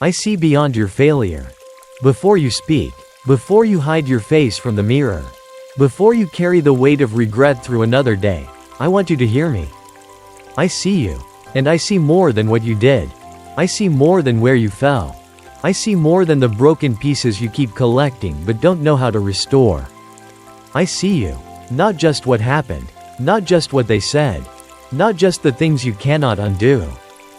I see beyond your failure. Before you speak, before you hide your face from the mirror, before you carry the weight of regret through another day, I want you to hear me. I see you. And I see more than what you did. I see more than where you fell. I see more than the broken pieces you keep collecting but don't know how to restore. I see you. Not just what happened. Not just what they said. Not just the things you cannot undo.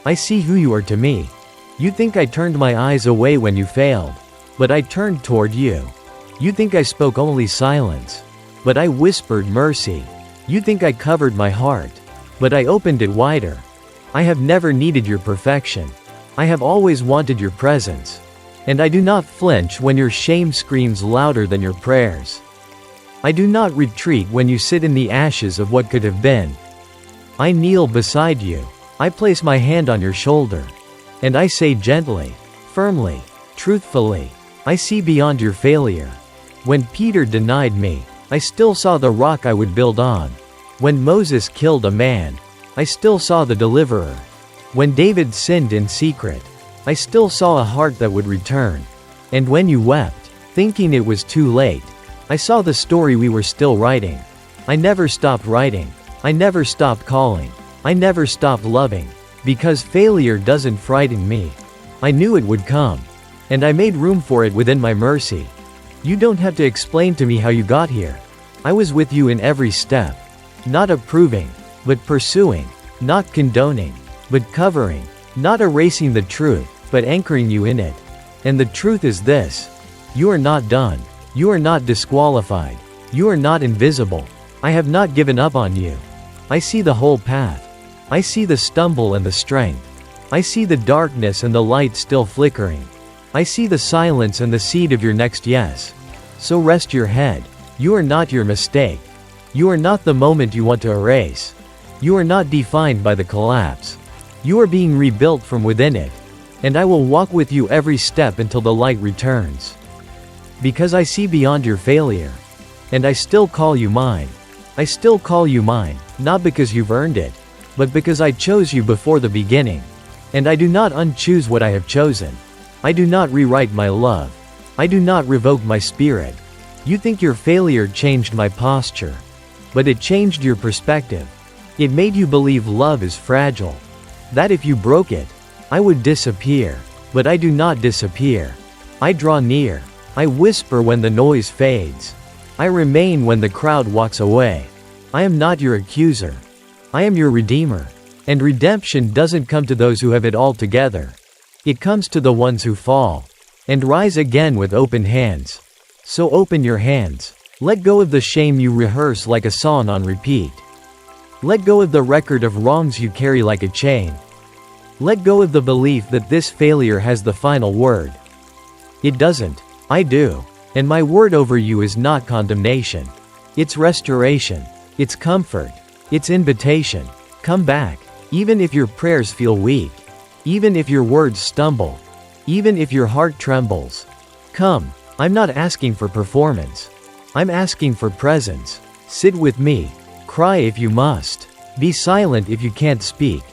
I see who you are to me. You think I turned my eyes away when you failed. But I turned toward you. You think I spoke only silence. But I whispered mercy. You think I covered my heart. But I opened it wider. I have never needed your perfection. I have always wanted your presence. And I do not flinch when your shame screams louder than your prayers. I do not retreat when you sit in the ashes of what could have been. I kneel beside you. I place my hand on your shoulder. And I say gently, firmly, truthfully, I see beyond your failure. When Peter denied me, I still saw the rock I would build on. When Moses killed a man, I still saw the deliverer. When David sinned in secret, I still saw a heart that would return. And when you wept, thinking it was too late, I saw the story we were still writing. I never stopped writing. I never stopped calling. I never stopped loving. Because failure doesn't frighten me. I knew it would come. And I made room for it within my mercy. You don't have to explain to me how you got here. I was with you in every step. Not approving, but pursuing. Not condoning, but covering. Not erasing the truth, but anchoring you in it. And the truth is this. You are not done. You are not disqualified. You are not invisible. I have not given up on you. I see the whole path. I see the stumble and the strength. I see the darkness and the light still flickering. I see the silence and the seed of your next yes. So rest your head. You are not your mistake. You are not the moment you want to erase. You are not defined by the collapse. You are being rebuilt from within it. And I will walk with you every step until the light returns. Because I see beyond your failure. And I still call you mine. I still call you mine, not because you've earned it, but because I chose you before the beginning. And I do not unchoose what I have chosen. I do not rewrite my love. I do not revoke my spirit. You think your failure changed my posture. But it changed your perspective. It made you believe love is fragile. That if you broke it, I would disappear. But I do not disappear. I draw near. I whisper when the noise fades. I remain when the crowd walks away. I am not your accuser. I am your redeemer. And redemption doesn't come to those who have it all together. It comes to the ones who fall. And rise again with open hands. So open your hands. Let go of the shame you rehearse like a song on repeat. Let go of the record of wrongs you carry like a chain. Let go of the belief that this failure has the final word. It doesn't. I do. And my word over you is not condemnation. It's restoration. It's comfort. It's invitation. Come back. Even if your prayers feel weak. Even if your words stumble. Even if your heart trembles. Come. I'm not asking for performance. I'm asking for presence. Sit with me. Cry if you must. Be silent if you can't speak.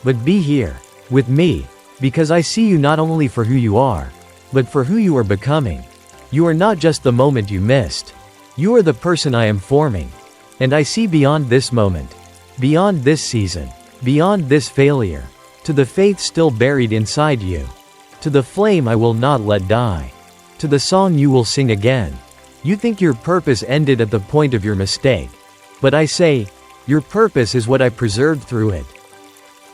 But be here. With me. Because I see you not only for who you are, but for who you are becoming. You are not just the moment you missed. You are the person I am forming. And I see beyond this moment. Beyond this season. Beyond this failure. To the faith still buried inside you. To the flame I will not let die. To the song you will sing again. You think your purpose ended at the point of your mistake. But I say, your purpose is what I preserved through it.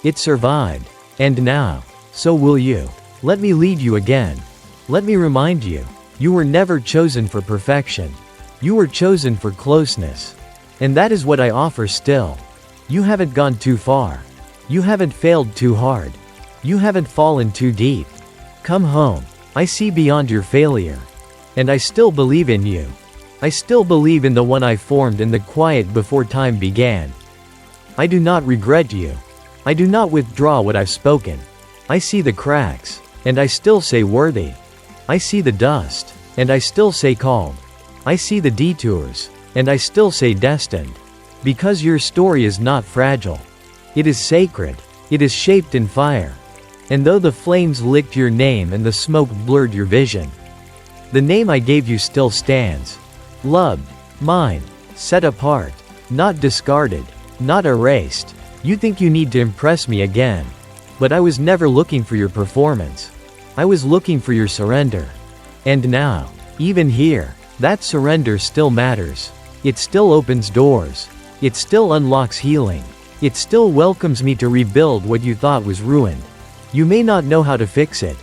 It survived. And now, so will you. Let me lead you again. Let me remind you. You were never chosen for perfection. You were chosen for closeness. And that is what I offer still. You haven't gone too far. You haven't failed too hard. You haven't fallen too deep. Come home. I see beyond your failure. And I still believe in you. I still believe in the one I formed in the quiet before time began. I do not regret you. I do not withdraw what I've spoken. I see the cracks. And I still say worthy. I see the dust, and I still say called. I see the detours, and I still say destined. Because your story is not fragile. It is sacred. It is shaped in fire. And though the flames licked your name and the smoke blurred your vision, the name I gave you still stands. Loved, mine, set apart, not discarded, not erased. You think you need to impress me again. But I was never looking for your performance. I was looking for your surrender. And now, even here, that surrender still matters. It still opens doors. It still unlocks healing. It still welcomes me to rebuild what you thought was ruined. You may not know how to fix it.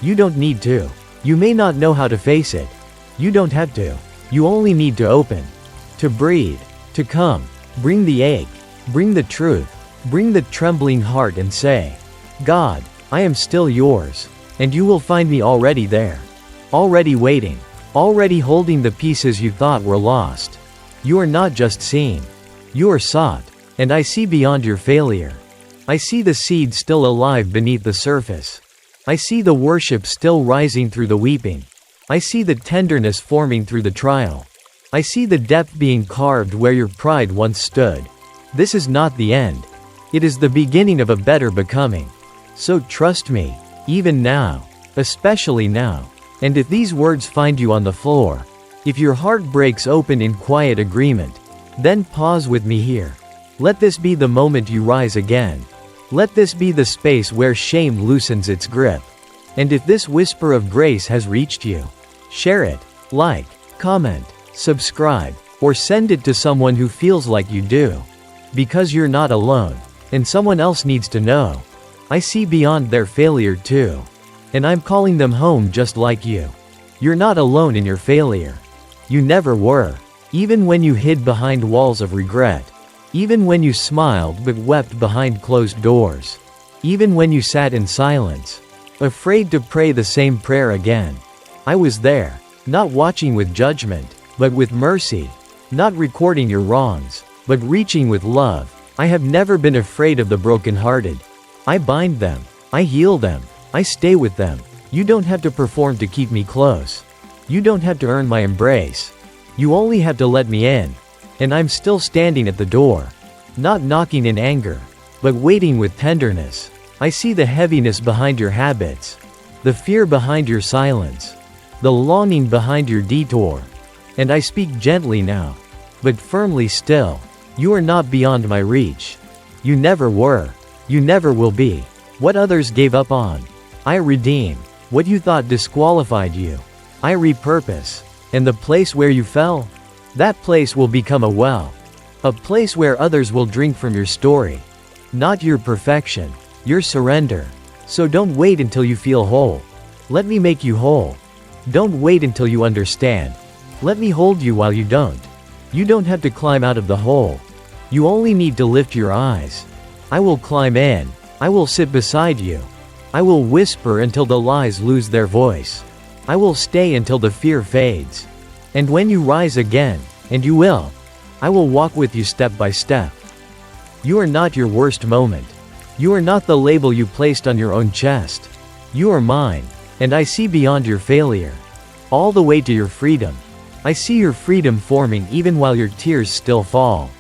You don't need to. You may not know how to face it. You don't have to. You only need to open. To breathe. To come. Bring the ache. Bring the truth. Bring the trembling heart and say, God, I am still yours. And you will find me already there. Already waiting. Already holding the pieces you thought were lost. You are not just seen. You are sought. And I see beyond your failure. I see the seed still alive beneath the surface. I see the worship still rising through the weeping. I see the tenderness forming through the trial. I see the depth being carved where your pride once stood. This is not the end. It is the beginning of a better becoming. So trust me, even now, especially now. And if these words find you on the floor, if your heart breaks open in quiet agreement, then pause with me here. Let this be the moment you rise again. Let this be the space where shame loosens its grip. And if this whisper of grace has reached you, share it, like, comment, subscribe, or send it to someone who feels like you do. Because you're not alone, and someone else needs to know. I see beyond their failure too. And I'm calling them home just like you. You're not alone in your failure. You never were. Even when you hid behind walls of regret. Even when you smiled but wept behind closed doors. Even when you sat in silence, afraid to pray the same prayer again. I was there, not watching with judgment, but with mercy. Not recording your wrongs, but reaching with love. I have never been afraid of the brokenhearted. I bind them. I heal them. I stay with them. You don't have to perform to keep me close. You don't have to earn my embrace. You only have to let me in. And I'm still standing at the door. Not knocking in anger, but waiting with tenderness. I see the heaviness behind your habits. The fear behind your silence. The longing behind your detour. And I speak gently now, but firmly still. You are not beyond my reach. You never were. You never will be. What others gave up on, I redeem. What you thought disqualified you, I repurpose. And the place where you fell, that place will become a well. A place where others will drink from your story. Not your perfection, your surrender. So don't wait until you feel whole. Let me make you whole. Don't wait until you understand. Let me hold you while you don't. You don't have to climb out of the hole. You only need to lift your eyes. I will climb in. I will sit beside you. I will whisper until the lies lose their voice. I will stay until the fear fades. And when you rise again, and you will, I will walk with you step by step. You are not your worst moment. You are not the label you placed on your own chest. You are mine, and I see beyond your failure. All the way to your freedom. I see your freedom forming even while your tears still fall.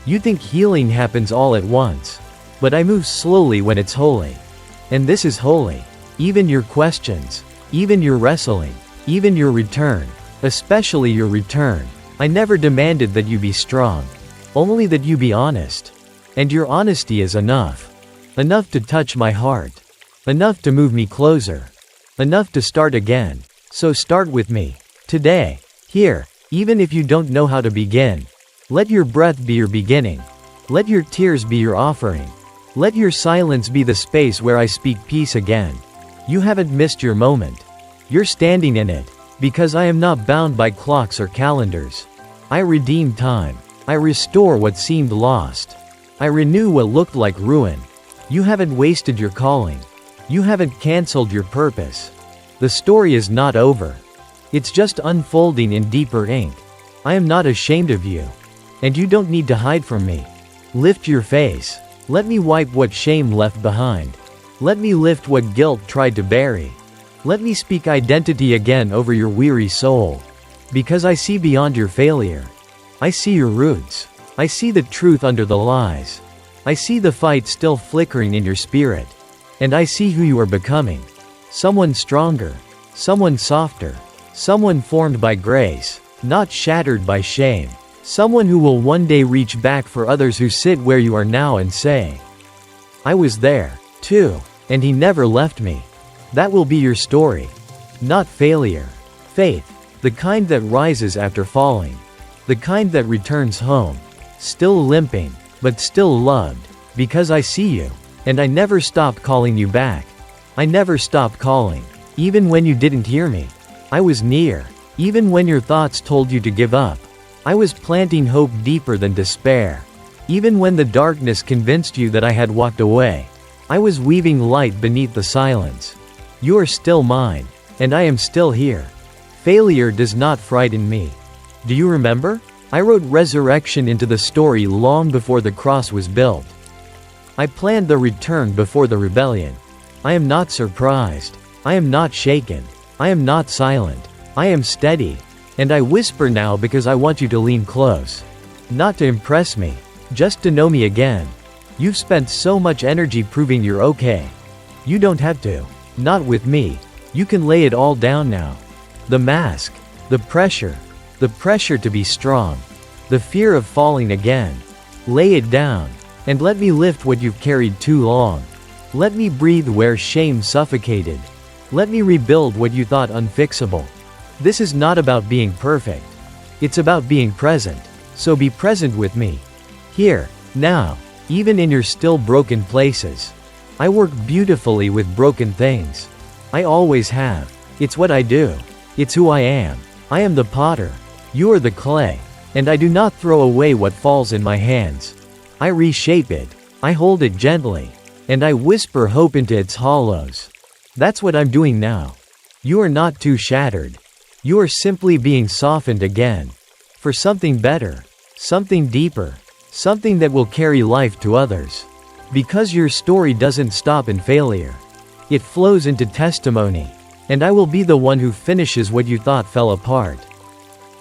You think healing happens all at once. But I move slowly when it's holy. And this is holy. Even your questions. Even your wrestling. Even your return. Especially your return. I never demanded that you be strong. Only that you be honest. And your honesty is enough. Enough to touch my heart. Enough to move me closer. Enough to start again. So start with me. Today. Here. Even if you don't know how to begin. Let your breath be your beginning. Let your tears be your offering. Let your silence be the space where I speak peace again. You haven't missed your moment. You're standing in it. Because I am not bound by clocks or calendars. I redeem time. I restore what seemed lost. I renew what looked like ruin. You haven't wasted your calling. You haven't canceled your purpose. The story is not over. It's just unfolding in deeper ink. I am not ashamed of you. And you don't need to hide from me. Lift your face. Let me wipe what shame left behind. Let me lift what guilt tried to bury. Let me speak identity again over your weary soul. Because I see beyond your failure. I see your roots. I see the truth under the lies. I see the fight still flickering in your spirit. And I see who you are becoming. Someone stronger. Someone softer. Someone formed by grace, not shattered by shame. Someone who will one day reach back for others who sit where you are now and say, I was there, too, and he never left me. That will be your story. Not failure. Faith. The kind that rises after falling. The kind that returns home. Still limping, but still loved. Because I see you. And I never stopped calling you back. I never stopped calling. Even when you didn't hear me. I was near. Even when your thoughts told you to give up. I was planting hope deeper than despair. Even when the darkness convinced you that I had walked away. I was weaving light beneath the silence. You are still mine. And I am still here. Failure does not frighten me. Do you remember? I wrote resurrection into the story long before the cross was built. I planned the return before the rebellion. I am not surprised. I am not shaken. I am not silent. I am steady. And I whisper now because I want you to lean close. Not to impress me. Just to know me again. You've spent so much energy proving you're okay. You don't have to. Not with me. You can lay it all down now. The mask. The pressure to be strong. The fear of falling again. Lay it down. And let me lift what you've carried too long. Let me breathe where shame suffocated. Let me rebuild what you thought unfixable. This is not about being perfect. It's about being present. So be present with me. Here, now, even in your still broken places. I work beautifully with broken things. I always have. It's what I do. It's who I am. I am the potter. You are the clay. And I do not throw away what falls in my hands. I reshape it. I hold it gently. And I whisper hope into its hollows. That's what I'm doing now. You are not too shattered. You are simply being softened again. For something better. Something deeper. Something that will carry life to others. Because your story doesn't stop in failure. It flows into testimony. And I will be the one who finishes what you thought fell apart.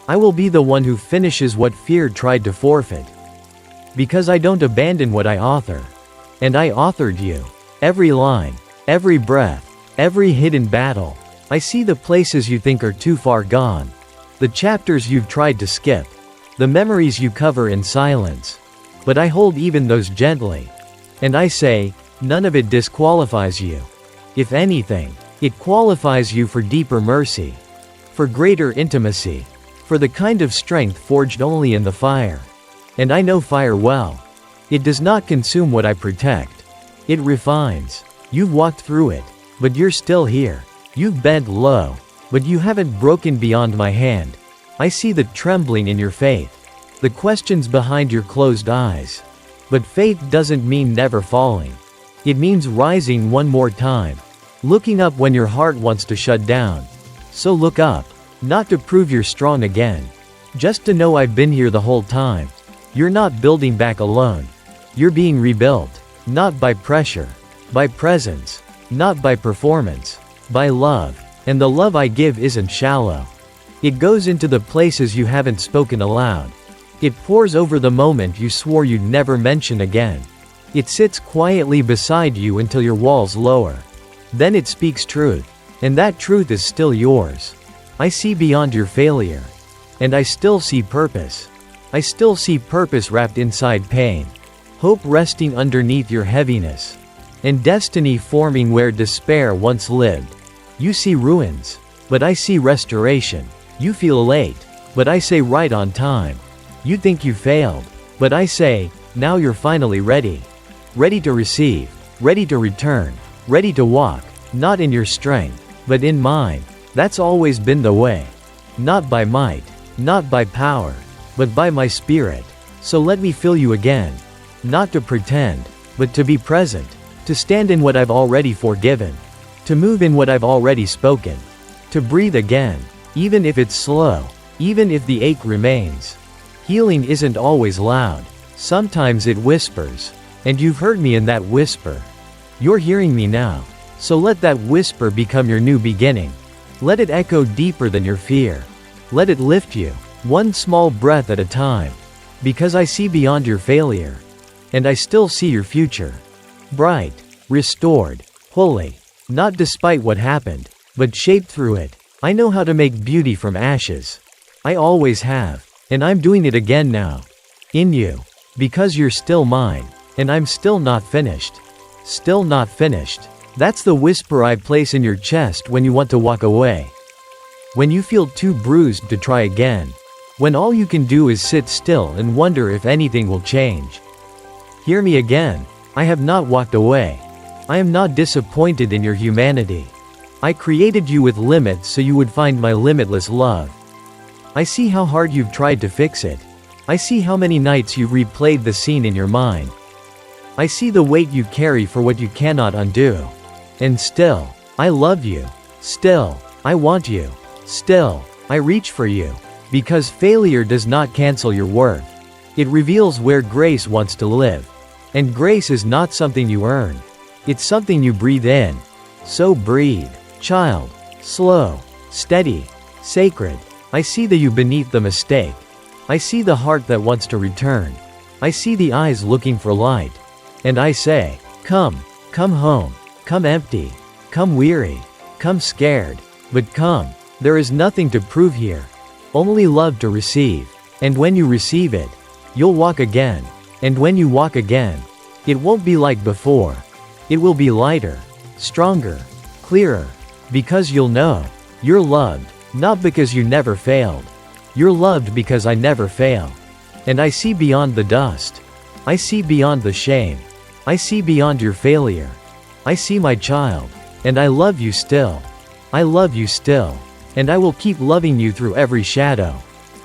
I will be the one who finishes what fear tried to forfeit. Because I don't abandon what I author. And I authored you. Every line. Every breath. Every hidden battle. I see the places you think are too far gone. The chapters you've tried to skip. The memories you cover in silence. But I hold even those gently. And I say, none of it disqualifies you. If anything, it qualifies you for deeper mercy. For greater intimacy. For the kind of strength forged only in the fire. And I know fire well. It does not consume what I protect. It refines. You've walked through it. But you're still here. You've bent low. But you haven't broken beyond my hand. I see the trembling in your faith. The questions behind your closed eyes. But faith doesn't mean never falling. It means rising one more time. Looking up when your heart wants to shut down. So look up. Not to prove you're strong again. Just to know I've been here the whole time. You're not building back alone. You're being rebuilt. Not by pressure. By presence. Not by performance. By love. And the love I give isn't shallow. It goes into the places you haven't spoken aloud. It pours over the moment you swore you'd never mention again. It sits quietly beside you until your walls lower. Then it speaks truth. And that truth is still yours. I see beyond your failure. And I still see purpose. I still see purpose wrapped inside pain. Hope resting underneath your heaviness. And destiny forming where despair once lived. You see ruins. But I see restoration. You feel late. But I say right on time. You think you failed. But I say, now you're finally ready. Ready to receive. Ready to return. Ready to walk. Not in your strength. But in mine. That's always been the way. Not by might. Not by power. But by my spirit. So let me fill you again. Not to pretend. But to be present. To stand in what I've already forgiven. To move in what I've already spoken. To breathe again. Even if it's slow. Even if the ache remains. Healing isn't always loud. Sometimes it whispers. And you've heard me in that whisper. You're hearing me now. So let that whisper become your new beginning. Let it echo deeper than your fear. Let it lift you. One small breath at a time. Because I see beyond your failure. And I still see your future. Bright. Restored. wholly. Not despite what happened, but shaped through it. I know how to make beauty from ashes. I always have. And I'm doing it again now. In you. Because you're still mine. And I'm still not finished. Still not finished. That's the whisper I place in your chest when you want to walk away. When you feel too bruised to try again. When all you can do is sit still and wonder if anything will change. Hear me again. I have not walked away. I am not disappointed in your humanity. I created you with limits so you would find my limitless love. I see how hard you've tried to fix it. I see how many nights you've replayed the scene in your mind. I see the weight you carry for what you cannot undo. And still, I love you. Still, I want you. Still, I reach for you. Because failure does not cancel your worth. It reveals where grace wants to live. And grace is not something you earn. It's something you breathe in. So breathe, child. Slow, steady, sacred. I see the you beneath the mistake. I see the heart that wants to return. I see the eyes looking for light. And I say, come home, come empty, come weary, come scared, but come. There is nothing to prove here. Only love to receive. And when you receive it, you'll walk again. And when you walk again, it won't be like before. It will be lighter, stronger, clearer. Because you'll know, you're loved, not because you never failed. You're loved because I never fail. And I see beyond the dust. I see beyond the shame. I see beyond your failure. I see my child. And I love you still. I love you still. And I will keep loving you through every shadow,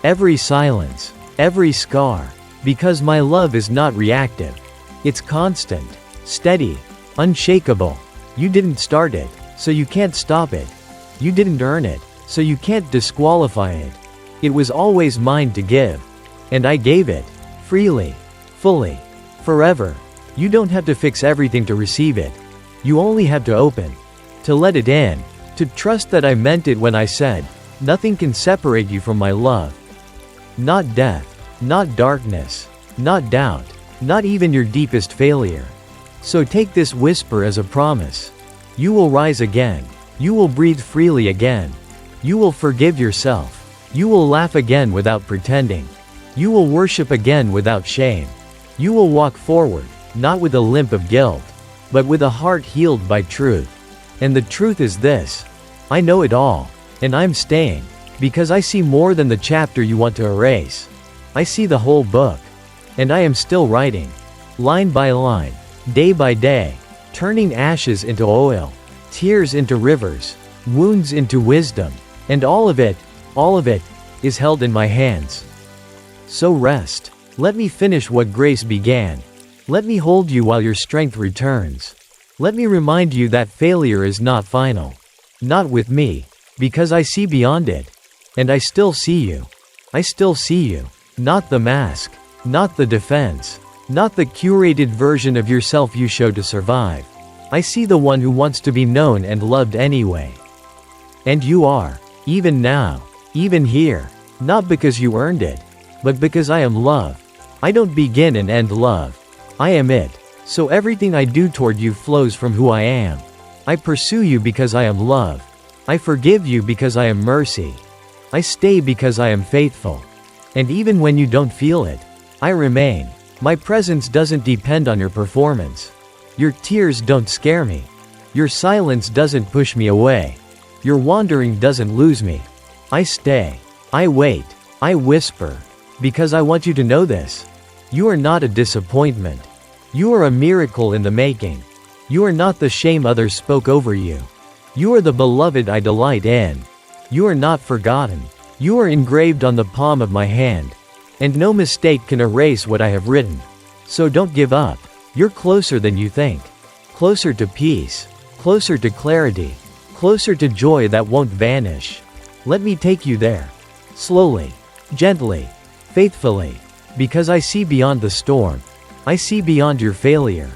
every silence, every scar. Because my love is not reactive. It's constant, steady, unshakable. You didn't start it, so you can't stop it. You didn't earn it, so you can't disqualify it. It was always mine to give. And I gave it, freely, fully, forever. You don't have to fix everything to receive it. You only have to open, to let it in. To trust that I meant it when I said, nothing can separate you from my love. Not death, not darkness, not doubt, not even your deepest failure. So take this whisper as a promise. You will rise again. You will breathe freely again. You will forgive yourself. You will laugh again without pretending. You will worship again without shame. You will walk forward, not with a limp of guilt, but with a heart healed by truth. And the truth is this: I know it all, and I'm staying, because I see more than the chapter you want to erase. I see the whole book. And I am still writing, line by line, day by day, turning ashes into oil, tears into rivers, wounds into wisdom, and all of it, is held in my hands. So rest. Let me finish what grace began. Let me hold you while your strength returns. Let me remind you that failure is not final. Not with me, because I see beyond it. And I still see you. I still see you. Not the mask. Not the defense. Not the curated version of yourself you show to survive. I see the one who wants to be known and loved anyway. And you are. Even now. Even here. Not because you earned it, but because I am love. I don't begin and end love. I am it. So everything I do toward you flows from who I am. I pursue you because I am love. I forgive you because I am mercy. I stay because I am faithful. And even when you don't feel it, I remain. My presence doesn't depend on your performance. Your tears don't scare me. Your silence doesn't push me away. Your wandering doesn't lose me. I stay. I wait. I whisper. Because I want you to know this. You are not a disappointment. You are a miracle in the making. You are not the shame others spoke over you. You are the beloved I delight in. You are not forgotten. You are engraved on the palm of my hand. And no mistake can erase what I have written. So don't give up. You're closer than you think. Closer to peace. Closer to clarity. Closer to joy that won't vanish. Let me take you there. Slowly. Gently. Faithfully. Because I see beyond the storm. I see beyond your failure.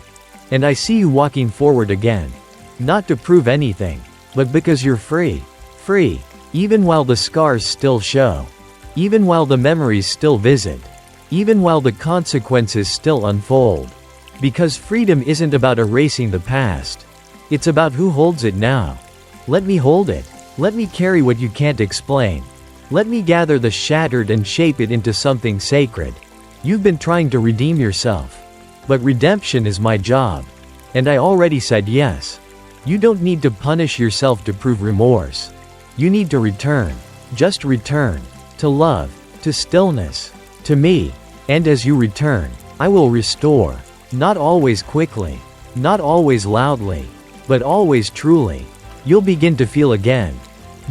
And I see you walking forward again. Not to prove anything, but because you're free. Free. Even while the scars still show. Even while the memories still visit. Even while the consequences still unfold. Because freedom isn't about erasing the past. It's about who holds it now. Let me hold it. Let me carry what you can't explain. Let me gather the shattered and shape it into something sacred. You've been trying to redeem yourself. But redemption is my job. And I already said yes. You don't need to punish yourself to prove remorse. You need to return. Just return. To love. To stillness. To me. And as you return, I will restore. Not always quickly. Not always loudly. But always truly. You'll begin to feel again.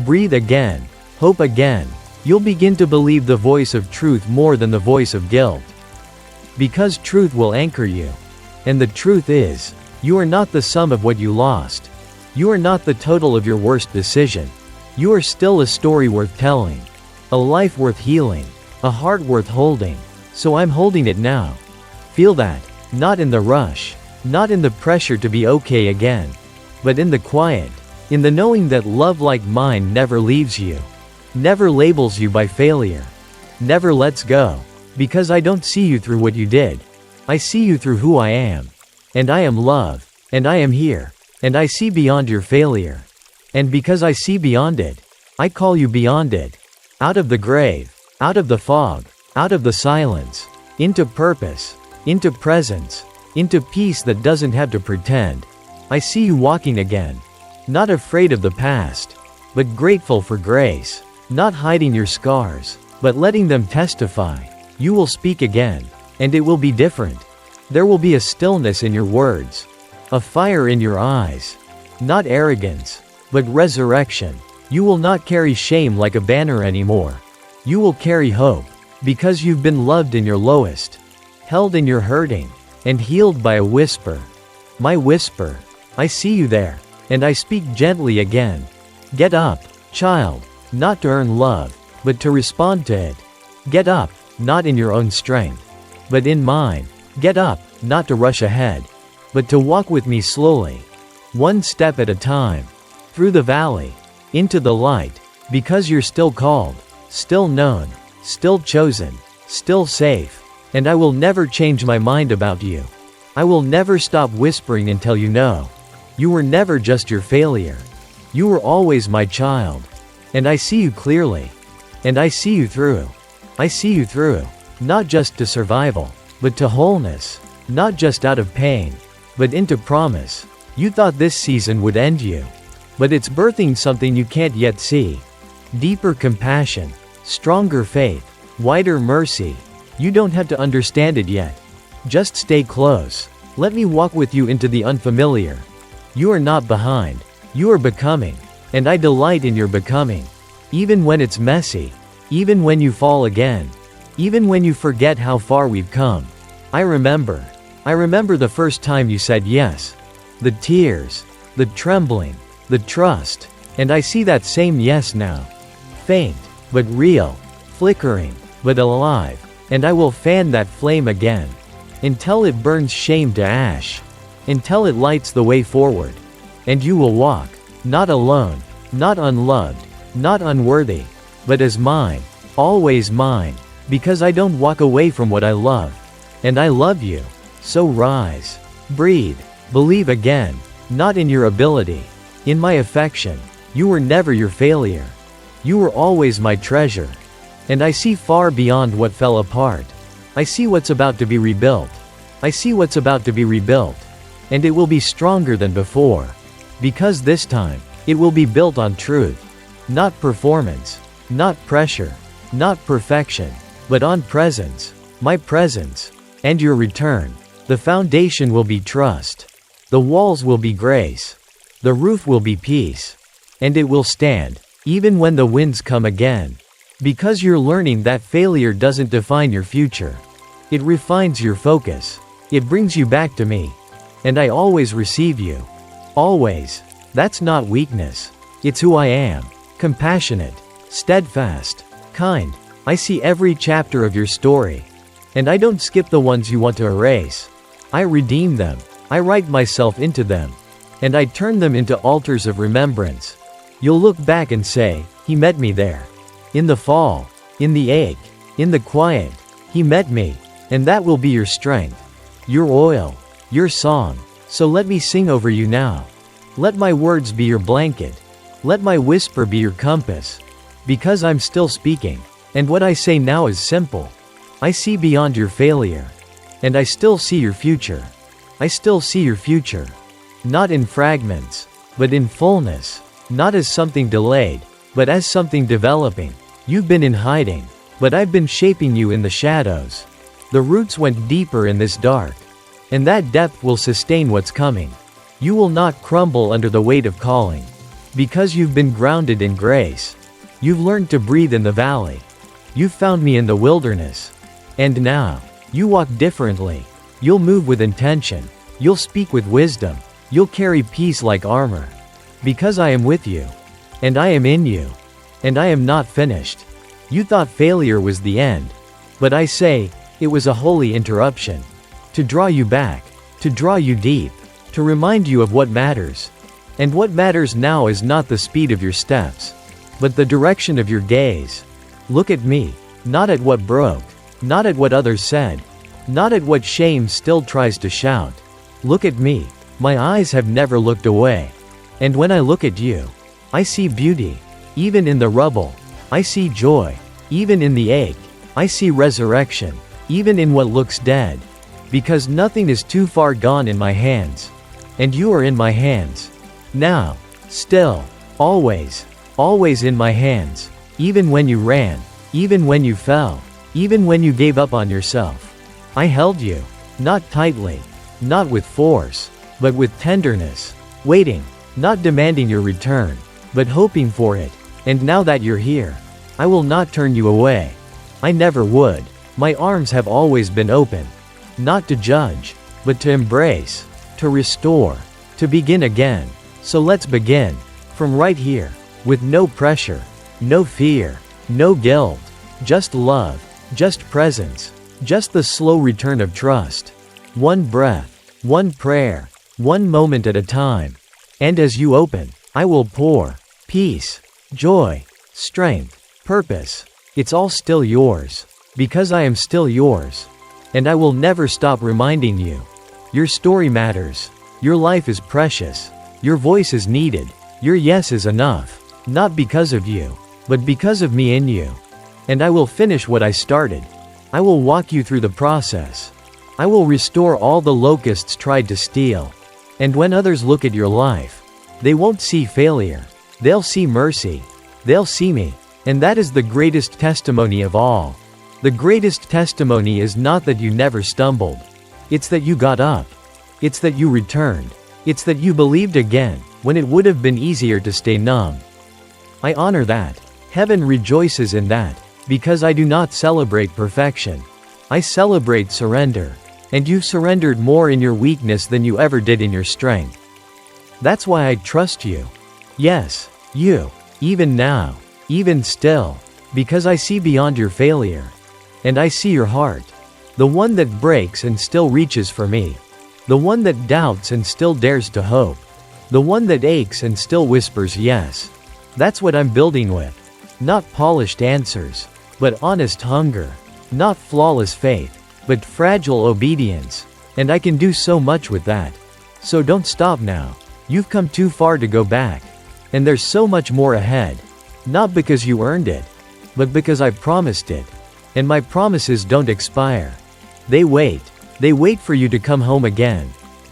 Breathe again. Hope again. You'll begin to believe the voice of truth more than the voice of guilt. Because truth will anchor you. And the truth is, you are not the sum of what you lost. You are not the total of your worst decision. You are still a story worth telling. A life worth healing. A heart worth holding. So I'm holding it now. Feel that. Not in the rush. Not in the pressure to be okay again. But in the quiet. In the knowing that love like mine never leaves you. Never labels you by failure. Never lets go. Because I don't see you through what you did. I see you through who I am. And I am love. And I am here. And I see beyond your failure. And because I see beyond it, I call you beyond it. Out of the grave. Out of the fog. Out of the silence. Into purpose. Into presence. Into peace that doesn't have to pretend. I see you walking again. Not afraid of the past. But grateful for grace. Not hiding your scars. But letting them testify. You will speak again. And it will be different. There will be a stillness in your words. A fire in your eyes. Not arrogance. But resurrection. You will not carry shame like a banner anymore. You will carry hope. Because you've been loved in your lowest. Held in your hurting. And healed by a whisper. My whisper. I see you there. And I speak gently again. Get up, child. Not to earn love. But to respond to it. Get up. Not in your own strength. But in mine. Get up. Not to rush ahead. But to walk with me slowly. One step at a time. Through the valley. Into the light. Because you're still called. Still known. Still chosen. Still safe. And I will never change my mind about you. I will never stop whispering until you know. You were never just your failure. You were always my child. And I see you clearly. And I see you through. I see you through. Not just to survival. But to wholeness. Not just out of pain. But into promise. You thought this season would end you. But it's birthing something you can't yet see. Deeper compassion. Stronger faith. Wider mercy. You don't have to understand it yet. Just stay close. Let me walk with you into the unfamiliar. You are not behind. You are becoming. And I delight in your becoming. Even when it's messy. Even when you fall again. Even when you forget how far we've come. I remember. I remember the first time you said yes. The tears. The trembling. The trust. And I see that same yes now. Faint. But real. Flickering. But alive. And I will fan that flame again. Until it burns shame to ash. Until it lights the way forward. And you will walk. Not alone. Not unloved. Not unworthy. But as mine. Always mine. Because I don't walk away from what I love. And I love you. So rise. Breathe. Believe again. Not in your ability. In my affection. You were never your failure. You were always my treasure. And I see far beyond what fell apart. I see what's about to be rebuilt. I see what's about to be rebuilt. And it will be stronger than before. Because this time, it will be built on truth. Not performance. Not pressure. Not perfection. But on presence. My presence. And your return. The foundation will be trust. The walls will be grace. The roof will be peace. And it will stand, even when the winds come again. Because you're learning that failure doesn't define your future. It refines your focus. It brings you back to me. And I always receive you. Always. That's not weakness. It's who I am. Compassionate. Steadfast. Kind. I see every chapter of your story. And I don't skip the ones you want to erase. I redeem them. I write myself into them. And I turn them into altars of remembrance. You'll look back and say, he met me there. In the fall. In the ache. In the quiet. He met me. And that will be your strength. Your oil. Your song. So let me sing over you now. Let my words be your blanket. Let my whisper be your compass. Because I'm still speaking. And what I say now is simple. I see beyond your failure. And I still see your future. I still see your future. Not in fragments, but in fullness. Not as something delayed, but as something developing. You've been in hiding, but I've been shaping you in the shadows. The roots went deeper in this dark. And that depth will sustain what's coming. You will not crumble under the weight of calling. Because you've been grounded in grace. You've learned to breathe in the valley. You've found me in the wilderness. And now, you walk differently. You'll move with intention. You'll speak with wisdom. You'll carry peace like armor. Because I am with you. And I am in you. And I am not finished. You thought failure was the end. But I say, it was a holy interruption. To draw you back. To draw you deep. To remind you of what matters. And what matters now is not the speed of your steps, but the direction of your gaze. Look at me. Not at what broke. Not at what others said. Not at what shame still tries to shout. Look at me. My eyes have never looked away. And when I look at you, I see beauty. Even in the rubble. I see joy. Even in the ache. I see resurrection. Even in what looks dead. Because nothing is too far gone in my hands. And you are in my hands. Now. Still. Always. Always in my hands. Even when you ran. Even when you fell. Even when you gave up on yourself. I held you. Not tightly. Not with force. But with tenderness. Waiting. Not demanding your return. But hoping for it. And now that you're here. I will not turn you away. I never would. My arms have always been open. Not to judge. But to embrace. To restore. To begin again. So let's begin. From right here. With no pressure. No fear. No guilt. Just love. Just presence. Just the slow return of trust. One breath. One prayer. One moment at a time. And as you open, I will pour. Peace. Joy. Strength. Purpose. It's all still yours. Because I am still yours. And I will never stop reminding you. Your story matters. Your life is precious. Your voice is needed. Your yes is enough. Not because of you, but because of me in you. And I will finish what I started. I will walk you through the process. I will restore all the locusts tried to steal. And when others look at your life, they won't see failure. They'll see mercy. They'll see me. And that is the greatest testimony of all. The greatest testimony is not that you never stumbled. It's that you got up. It's that you returned. It's that you believed again, when it would have been easier to stay numb. I honor that. Heaven rejoices in that. Because I do not celebrate perfection. I celebrate surrender. And you've surrendered more in your weakness than you ever did in your strength. That's why I trust you. Yes, you. Even now. Even still. Because I see beyond your failure. And I see your heart. The one that breaks and still reaches for me. The one that doubts and still dares to hope. The one that aches and still whispers yes. That's what I'm building with. Not polished answers, but honest hunger. Not flawless faith, but fragile obedience. And I can do so much with that. So don't stop now. You've come too far to go back. And there's so much more ahead. Not because you earned it, but because I promised it. And my promises don't expire. They wait. They wait for you to come home again.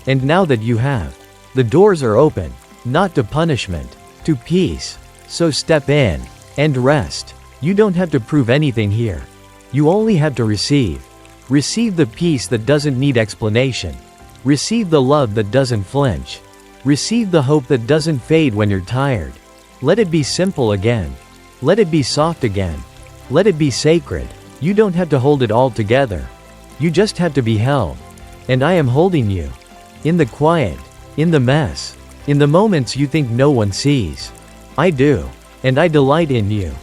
And now that you have, the doors are open, not to punishment, to peace. So step in, and rest. You don't have to prove anything here. You only have to receive. Receive the peace that doesn't need explanation. Receive the love that doesn't flinch. Receive the hope that doesn't fade when you're tired. Let it be simple again. Let it be soft again. Let it be sacred. You don't have to hold it all together. You just have to be held. And I am holding you. In the quiet. In the mess. In the moments you think no one sees. I do. And I delight in you.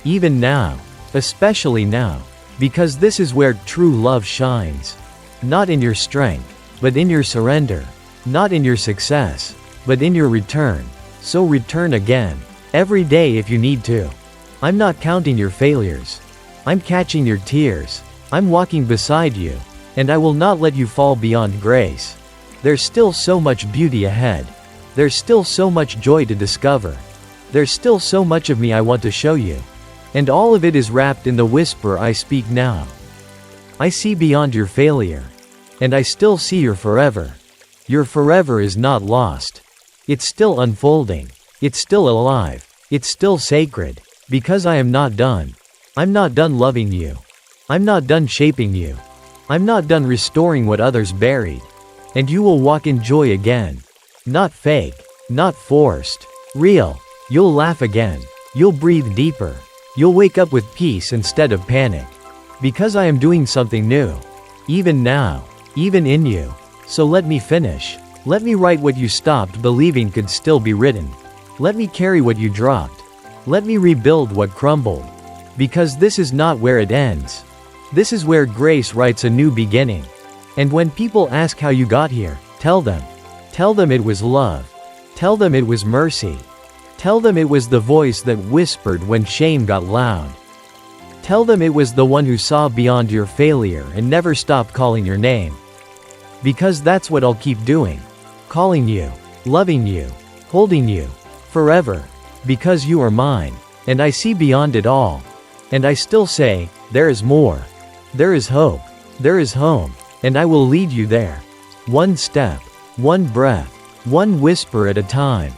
Even now. Especially now. Because this is where true love shines. Not in your strength, but in your surrender. Not in your success, but in your return. So return again. Every day if you need to. I'm not counting your failures. I'm catching your tears. I'm walking beside you. And I will not let you fall beyond grace. There's still so much beauty ahead. There's still so much joy to discover. There's still so much of me I want to show you. And all of it is wrapped in the whisper I speak now. I see beyond your failure. And I still see your forever. Your forever is not lost. It's still unfolding. It's still alive. It's still sacred. Because I am not done. I'm not done loving you. I'm not done shaping you. I'm not done restoring what others buried. And you will walk in joy again. Not fake. Not forced. Real. You'll laugh again. You'll breathe deeper. You'll wake up with peace instead of panic. Because I am doing something new. Even now. Even in you. So let me finish. Let me write what you stopped believing could still be written. Let me carry what you dropped. Let me rebuild what crumbled. Because this is not where it ends. This is where grace writes a new beginning. And when people ask how you got here, tell them. Tell them it was love. Tell them it was mercy. Tell them it was the voice that whispered when shame got loud. Tell them it was the one who saw beyond your failure and never stopped calling your name. Because that's what I'll keep doing. Calling you. Loving you. Holding you. Forever. Because you are mine. And I see beyond it all. And I still say, there is more. There is hope. There is home. And I will lead you there. One step. One breath. One whisper at a time.